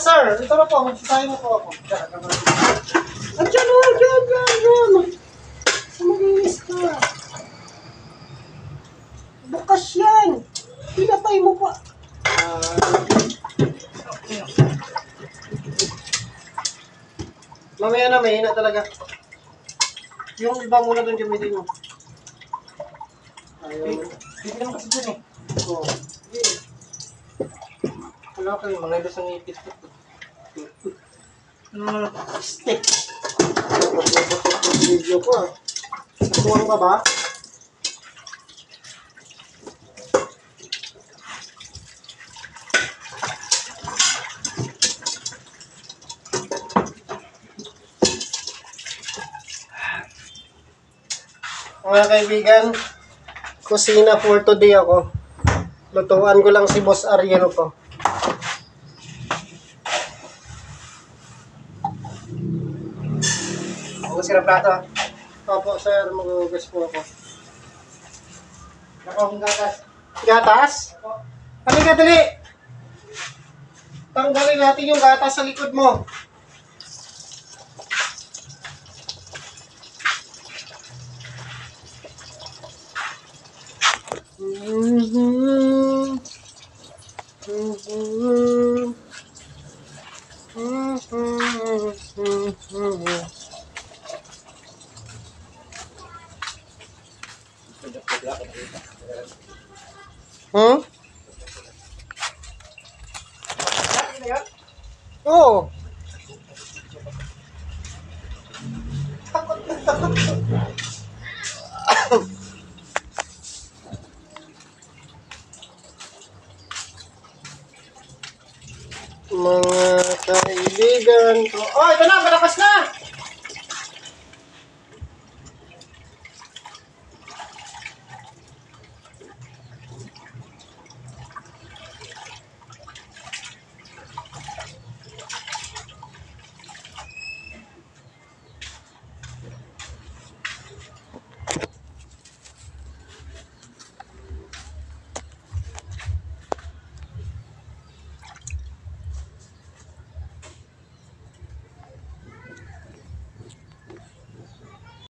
sir. Ito na po. Magsasahin na po ako. Andiyan o, dyan. Sumaginis ka. Bukas yan. Pinatay mo pa. Mamaya na, mahina talaga. Yung iba muna doon gamitin mo. Ayun. Hindi naman kasi dyan eh. Oo. Wala kayo, mga ibas ang ipit ko. Stick. Video ko ah. Nasuwang pa ba? Mga kaibigan, kusina for today ako. Lutuan ko lang si Boss Ariel ko. Huwag sila plato. Opo, sir. Mag-ugas po ako. Nakakong gatas. Gatas? Halika, dali. Tanggalin natin yung gatas sa likod mo. Oo. Mga kaibigan ko. Oh, ito na, malakas na!